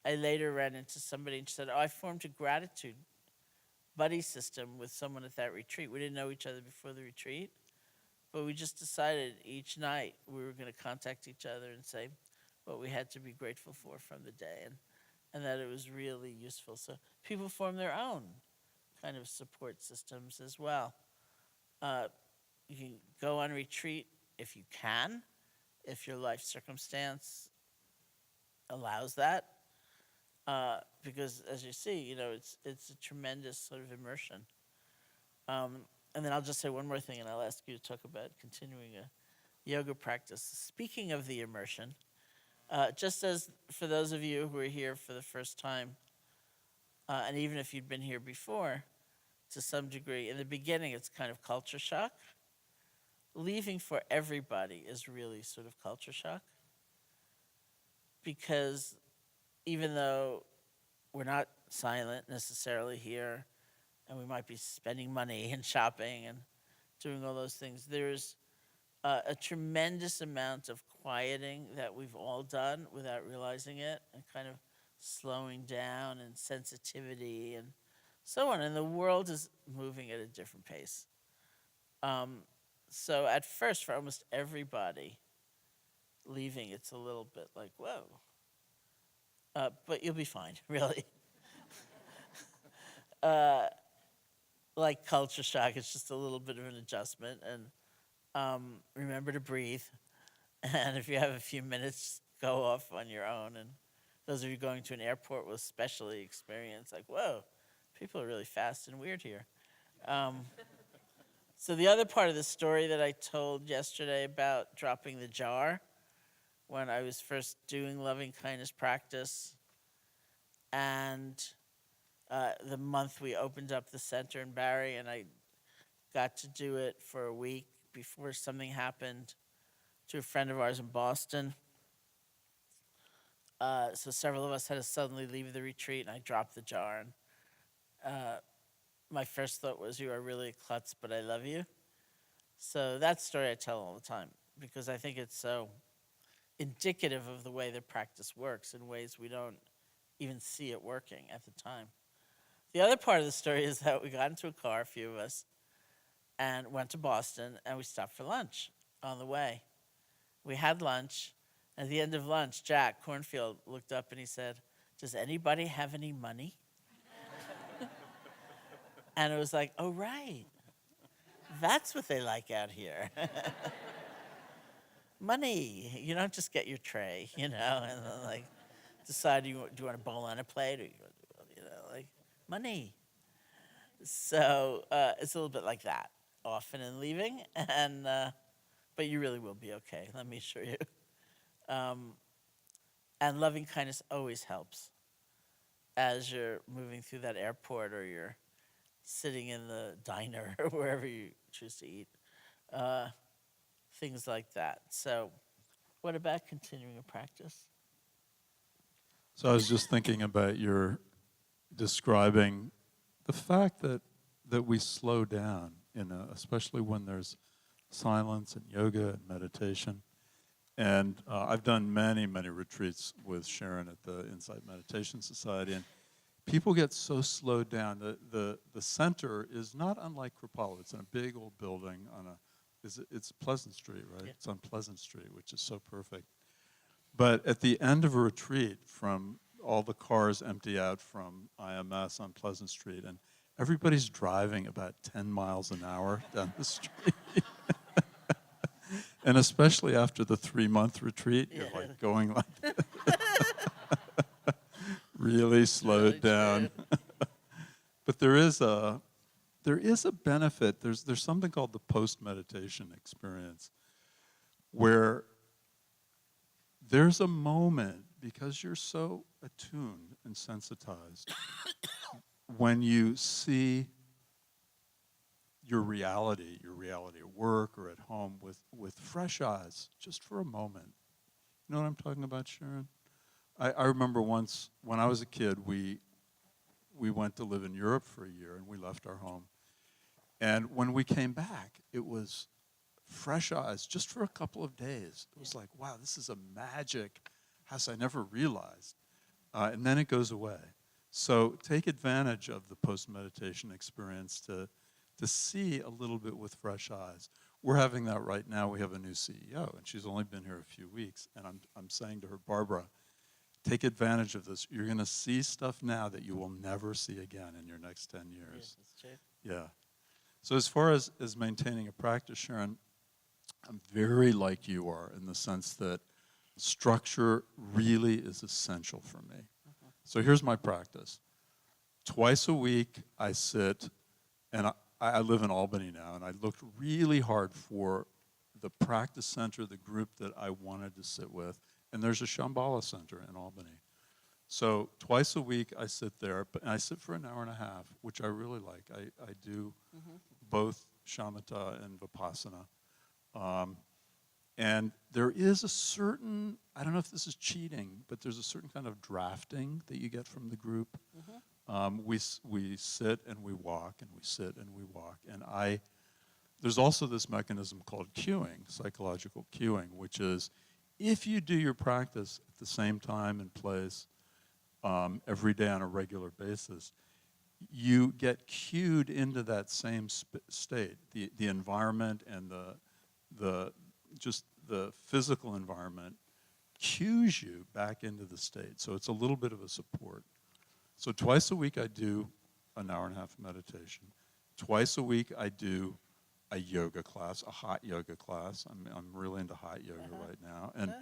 later ran into somebody and she said, oh, I formed a gratitude buddy system with someone at that retreat. We didn't know each other before the retreat, but we just decided each night we were going to contact each other and say what we had to be grateful for from the day, and that it was really useful. So people form their own kind of support systems as well. You can go on retreat if you can, if your life circumstance allows that, because as you see, it's a tremendous sort of immersion. And then I'll just say one more thing, and I'll ask you to talk about continuing a yoga practice. Speaking of the immersion, just as for those of you who are here for the first time, and even if you'd been here before, to some degree, in the beginning it's kind of culture shock. Leaving for everybody is really sort of culture shock, because even though we're not silent necessarily here, and we might be spending money and shopping and doing all those things, there's a tremendous amount of quieting that we've all done without realizing it, and kind of slowing down and sensitivity and so on. And the world is moving at a different pace. So at first, for almost everybody, leaving, it's a little bit like, whoa. But you'll be fine, really. Like culture shock, it's just a little bit of an adjustment. And remember to breathe. And if you have a few minutes, go off on your own. And those of you going to an airport will especially experience, like, whoa, people are really fast and weird here. So the other part of the story that I told yesterday about dropping the jar, when I was first doing loving kindness practice, and the month we opened up the center in Barrie, and I got to do it for a week before something happened to a friend of ours in Boston. So several of us had to suddenly leave the retreat, and I dropped the jar. And my first thought was, "You are really a klutz, but I love you." So that story I tell all the time because I think it's so indicative of the way the practice works in ways we don't even see it working at the time. The other part of the story is that we got into a car, a few of us, and went to Boston, and we stopped for lunch on the way. We had lunch. At the end of lunch, Jack Cornfield looked up and he said, "Does anybody have any money?" And it was like, oh, right. That's what they like out here. Money. You don't just get your tray, and then, like, decide do you want a bowl on a plate, or like, money. So it's a little bit like that, often in leaving, and but you really will be okay, let me assure you. And loving kindness always helps as you're moving through that airport or you're sitting in the diner or wherever you choose to eat. Things like that. So what about continuing a practice? So I was just thinking about your describing the fact that we slow down, especially when there's silence and yoga and meditation. And I've done many, many retreats with Sharon at the Insight Meditation Society, and people get so slowed down. The center is not unlike Kripalu. It's in a big old building it's Pleasant Street, right? Yeah. It's on Pleasant Street, which is so perfect. But at the end of a retreat, from all the cars empty out from IMS on Pleasant Street, and everybody's driving about 10 miles an hour down the street. And especially after the 3-month retreat, you're like going like that. Really slowed down. But there is a benefit. There's something called the post-meditation experience, where there's a moment, because you're so attuned and sensitized, when you see your reality at work or at home with fresh eyes, just for a moment. You know what I'm talking about, Sharon? I remember once when I was a kid, we went to live in Europe for a year, and we left our home. And when we came back, it was fresh eyes just for a couple of days. It was like, wow, this is a magic house I never realized. And then it goes away. So take advantage of the post-meditation experience to see a little bit with fresh eyes. We're having that right now. We have a new CEO, and she's only been here a few weeks. And I'm saying to her, Barbra, take advantage of this. You're going to see stuff now that you will never see again in your next 10 years. Yes, that's true. Yeah. So as far as maintaining a practice, Sharon, I'm very like you are in the sense that structure really is essential for me. Mm-hmm. So here's my practice. Twice a week, I sit, and I live in Albany now, and I looked really hard for the practice center, the group that I wanted to sit with, and there's a Shambhala center in Albany. So twice a week I sit there, and I sit for an hour and a half, which I really like. I do both shamatha and vipassana. And there is a certain, I don't know if this is cheating, but there's a certain kind of drafting that you get from the group. We sit and we walk, and we sit and we walk. And there's also this mechanism called cueing, psychological cueing, which is if you do your practice at the same time and place every day on a regular basis, you get cued into that same state. The environment and just the physical environment cues you back into the state. So it's a little bit of a support. So twice a week I do an hour and a half of meditation. Twice a week I do a yoga class, a hot yoga class. I'm really into hot yoga right now. And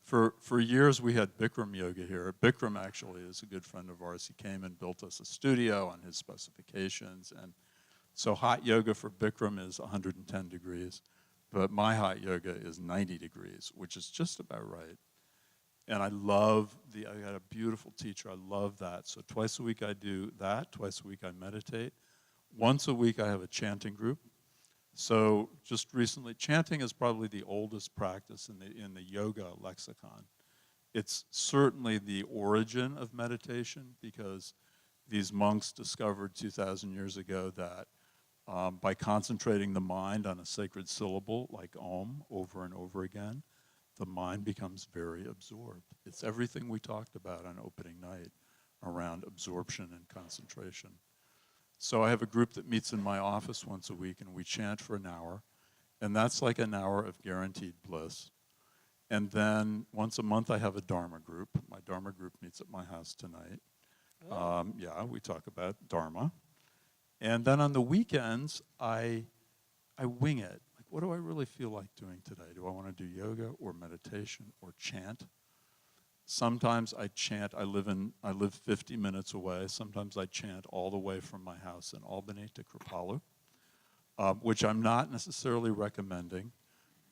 for years we had Bikram yoga here. Bikram actually is a good friend of ours. He came and built us a studio on his specifications. And so hot yoga for Bikram is 110 degrees. But my hot yoga is 90 degrees, which is just about right. And I got a beautiful teacher. I love that. So twice a week I do that. Twice a week I meditate. Once a week I have a chanting group. So just recently, chanting is probably the oldest practice in the yoga lexicon. It's certainly the origin of meditation, because these monks discovered 2,000 years ago that by concentrating the mind on a sacred syllable like Om over and over again, the mind becomes very absorbed. It's everything we talked about on opening night around absorption and concentration. So I have a group that meets in my office once a week, and we chant for an hour, and that's like an hour of guaranteed bliss. And then once a month I have a Dharma group. My Dharma group meets at my house tonight. Yeah, we talk about Dharma. And then on the weekends, I wing it. Like, what do I really feel like doing today? Do I want to do yoga or meditation or chant? Sometimes I chant. I live 50 minutes away. Sometimes I chant all the way from my house in Albany to Kripalu, which I'm not necessarily recommending,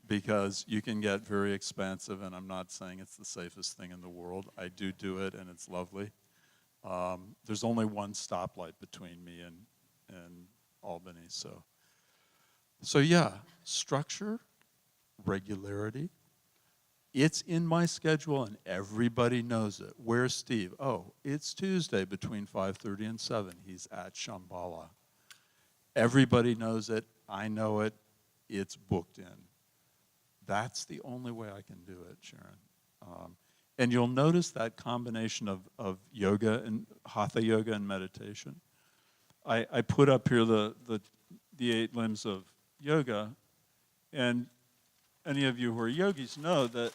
because you can get very expansive, and I'm not saying it's the safest thing in the world. I do it, and it's lovely. There's only one stoplight between me and Albany, so yeah, structure, regularity. It's in my schedule, and everybody knows it. Where's Steve? Oh, it's Tuesday between 5:30 and 7. He's at Shambhala. Everybody knows it. I know it. It's booked in. That's the only way I can do it, Sharon. And you'll notice that combination of yoga and hatha yoga and meditation. I put up here the 8 limbs of yoga, and any of you who are yogis know that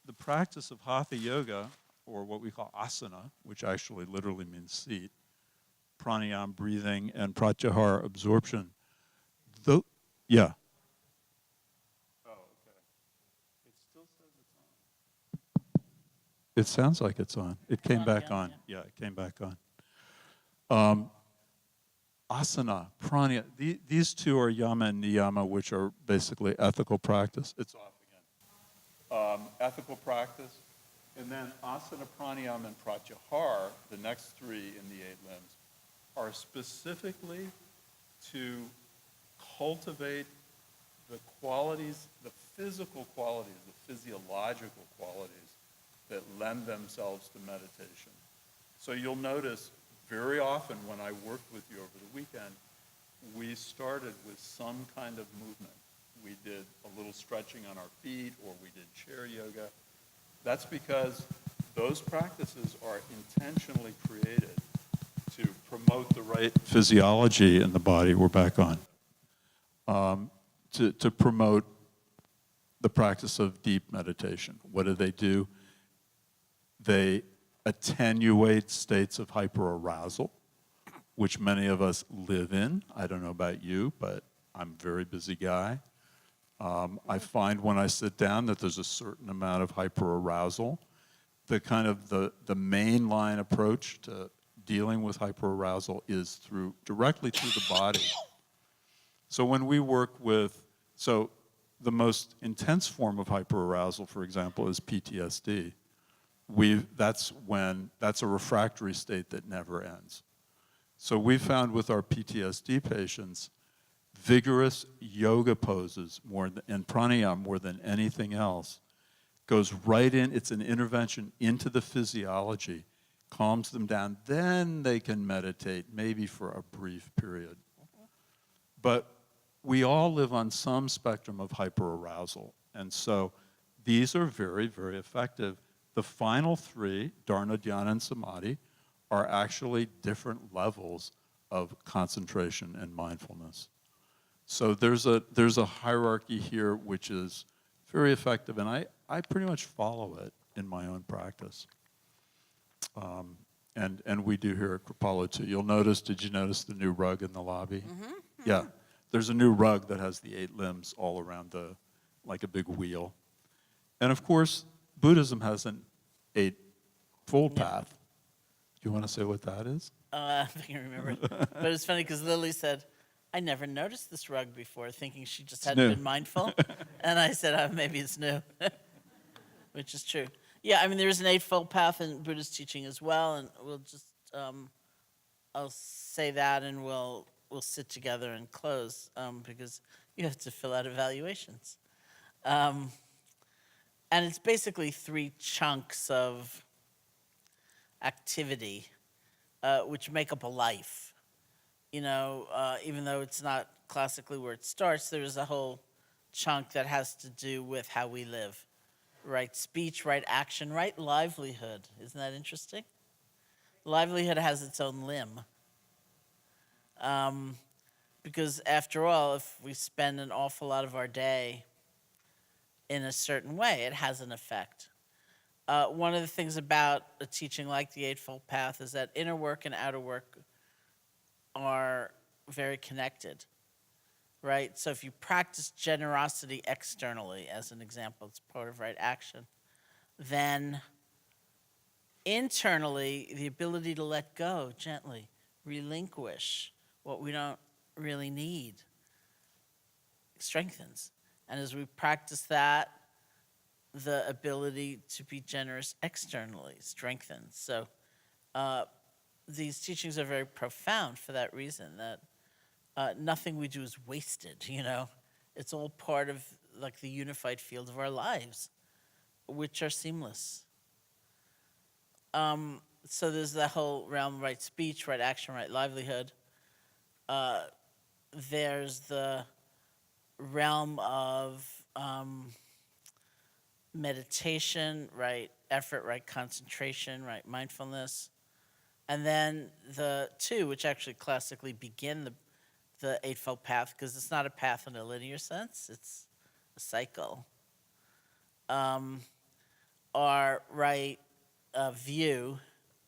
the practice of hatha yoga, or what we call asana, which actually literally means seat, pranayama, breathing, and pratyahara, absorption. Yeah. Oh, okay. It still says it's on. It sounds like it's on. It came back on. Yeah, it came back on. Asana, pranayama, these two are yama and niyama, which are basically ethical practice. It's off again. Ethical practice. And then asana, pranayama, and pratyahara, the next 3 in the 8 limbs, are specifically to cultivate the qualities, the physical qualities, the physiological qualities that lend themselves to meditation. So you'll notice very often when I worked with you over the weekend, we started with some kind of movement. We did a little stretching on our feet, or we did chair yoga. That's because those practices are intentionally created to promote the right physiology in the body. We're back on. To promote the practice of deep meditation. What do? They attenuate states of hyperarousal, which many of us live in. I don't know about you, but I'm a very busy guy. I find when I sit down that there's a certain amount of hyperarousal. The kind of the mainline approach to dealing with hyperarousal is directly through the body. So when we work with, the most intense form of hyperarousal, for example, is PTSD. That's a refractory state that never ends. So we found with our PTSD patients, vigorous yoga poses and pranayama more than anything else goes right in. It's an intervention into the physiology, calms them down. Then they can meditate, maybe for a brief period. But we all live on some spectrum of hyperarousal, and so these are very, very effective. The final 3, dharana, dhyana, and samadhi, are actually different levels of concentration and mindfulness. So there's a hierarchy here which is very effective, and I pretty much follow it in my own practice. And we do here at Kripalu too. Did you notice the new rug in the lobby? Mm-hmm. Yeah, there's a new rug that has the 8 limbs all around like a big wheel. And of course, Buddhism has an 8-fold path. Do you want to say what that is? I think I remember it. But it's funny because Lily said, I never noticed this rug before, thinking she just hadn't been mindful. And I said, oh, maybe it's new, which is true. Yeah, I mean, there is an 8-fold path in Buddhist teaching as well, and we'll just, I'll say that, and we'll we'll sit together and close because you have to fill out evaluations. And it's basically 3 chunks of activity which make up a life. Even though it's not classically where it starts, there's a whole chunk that has to do with how we live. Right speech, right action, right livelihood. Isn't that interesting? Livelihood has its own limb. Because after all, if we spend an awful lot of our day in a certain way, it has an effect. One of the things about a teaching like the Eightfold Path is that inner work and outer work are very connected, right? So if you practice generosity externally, as an example, it's part of right action, then internally, the ability to let go gently, relinquish what we don't really need, strengthens. And as we practice that, the ability to be generous externally strengthens. So these teachings are very profound for that reason, that nothing we do is wasted, It's all part of like the unified field of our lives, which are seamless. So there's that whole realm, right speech, right action, right livelihood. There's the realm of meditation, right effort, right concentration, right mindfulness. And then the 2, which actually classically begin the Eightfold Path, because it's not a path in a linear sense, it's a cycle, are right view,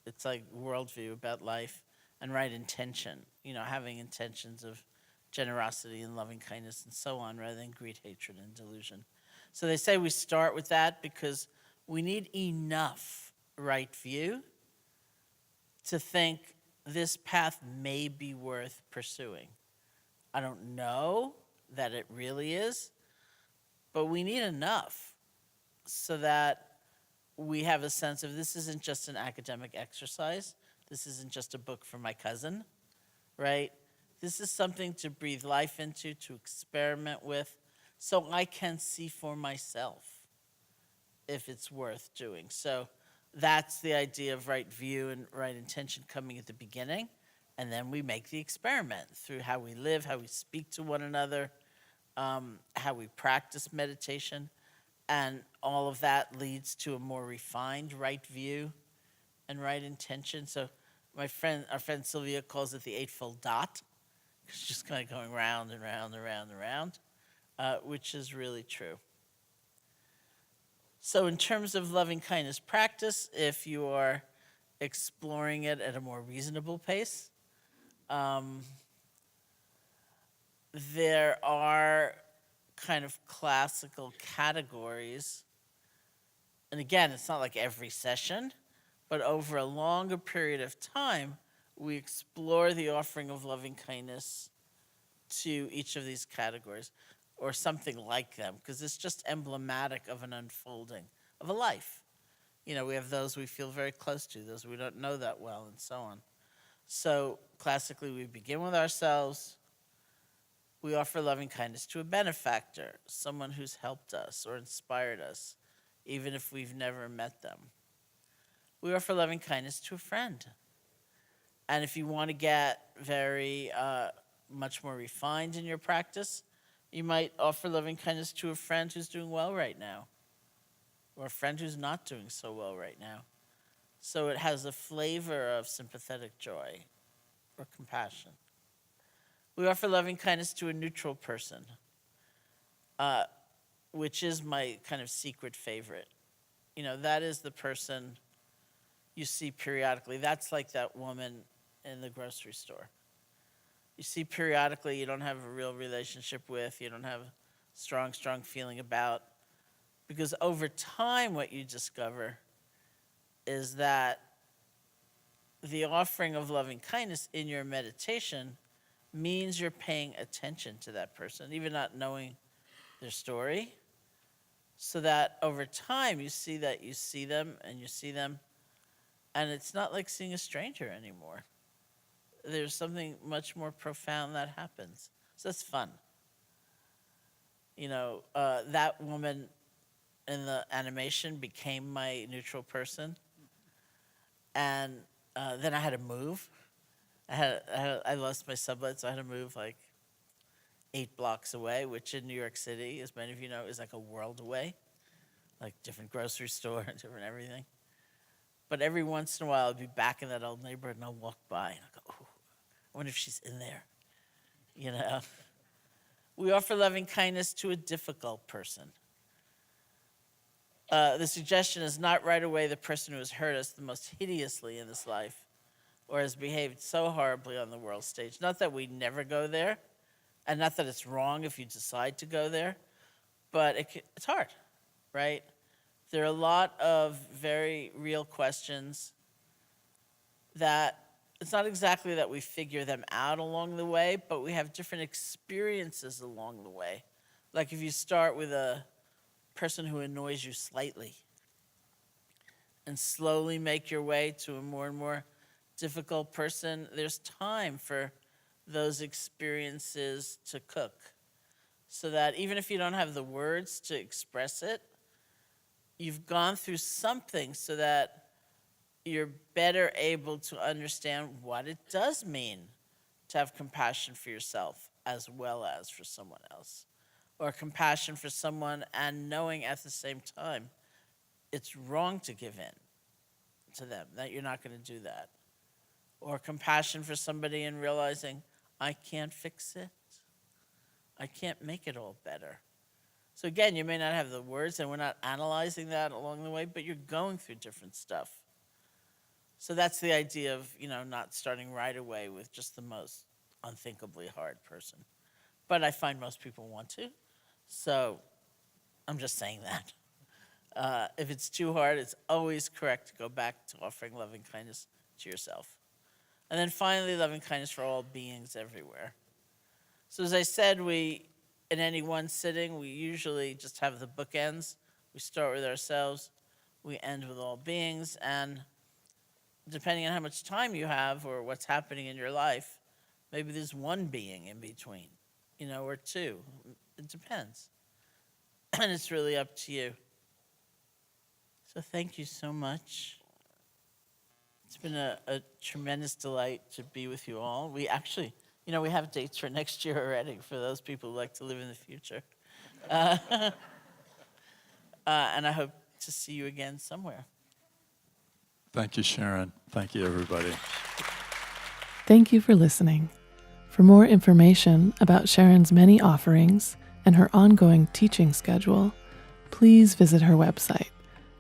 it's like worldview about life, and right intention, having intentions of generosity and loving kindness and so on, rather than greed, hatred, and delusion. So they say we start with that because we need enough right view to think this path may be worth pursuing. I don't know that it really is, but we need enough so that we have a sense of this isn't just an academic exercise. This isn't just a book for my cousin, right? This is something to breathe life into, to experiment with, so I can see for myself if it's worth doing. So that's the idea of right view and right intention coming at the beginning, and then we make the experiment through how we live, how we speak to one another, how we practice meditation, and all of that leads to a more refined right view and right intention. So our friend Sylvia calls it the Eightfold Dot. It's just kind of going round and round and round and round, which is really true. So in terms of loving kindness practice, if you are exploring it at a more reasonable pace, there are kind of classical categories. And again, it's not like every session, but over a longer period of time, we explore the offering of loving kindness to each of these categories, or something like them, because it's just emblematic of an unfolding of a life. We have those we feel very close to, those we don't know that well, and so on. So classically, we begin with ourselves. We offer loving kindness to a benefactor, someone who's helped us or inspired us, even if we've never met them. We offer loving kindness to a friend. And if you want to get very much more refined in your practice, you might offer loving kindness to a friend who's doing well right now, or a friend who's not doing so well right now. So it has a flavor of sympathetic joy or compassion. We offer loving kindness to a neutral person, which is my kind of secret favorite. That is the person you see periodically. That's like that woman in the grocery store. You see periodically, you don't have a real relationship with, you don't have a strong feeling about, because over time what you discover is that the offering of loving kindness in your meditation means you're paying attention to that person, even not knowing their story, so that over time you see that you see them, and it's not like seeing a stranger anymore. there's something much more profound that happens. So that's fun. That woman in the animation became my neutral person. And then I had to move. I lost my sublet, so I had to move like 8 blocks away, which in New York City, as many of you know, is like a world away. Like different grocery store and different everything. But every once in a while, I'll be back in that old neighborhood, and I'll walk by, and I'll go, "Oh, I wonder if she's in there." We offer loving kindness to a difficult person. The suggestion is not right away the person who has hurt us the most hideously in this life or has behaved so horribly on the world stage. Not that we never go there, and not that it's wrong if you decide to go there, but it's hard, right? There are a lot of very real questions that it's not exactly that we figure them out along the way, but we have different experiences along the way. Like if you start with a person who annoys you slightly and slowly make your way to a more and more difficult person, there's time for those experiences to cook. So that even if you don't have the words to express it, you've gone through something so that you're better able to understand what it does mean to have compassion for yourself as well as for someone else. Or compassion for someone and knowing at the same time it's wrong to give in to them, that you're not going to do that. Or compassion for somebody and realizing, I can't fix it. I can't make it all better. So again, you may not have the words, and we're not analyzing that along the way, but you're going through different stuff. So that's the idea of, not starting right away with just the most unthinkably hard person. But I find most people want to. So I'm just saying that. If it's too hard, it's always correct to go back to offering loving kindness to yourself. And then finally, loving kindness for all beings everywhere. So as I said, in any one sitting, we usually just have the bookends. We start with ourselves, we end with all beings, and depending on how much time you have or what's happening in your life, maybe there's one being in between, or two. It depends. And it's really up to you. So thank you so much. It's been a tremendous delight to be with you all. We actually, we have dates for next year already for those people who like to live in the future. And I hope to see you again somewhere. Thank you, Sharon. Thank you, everybody. Thank you for listening. For more information about Sharon's many offerings and her ongoing teaching schedule, please visit her website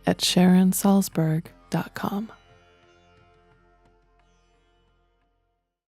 at SharonSalzberg.com.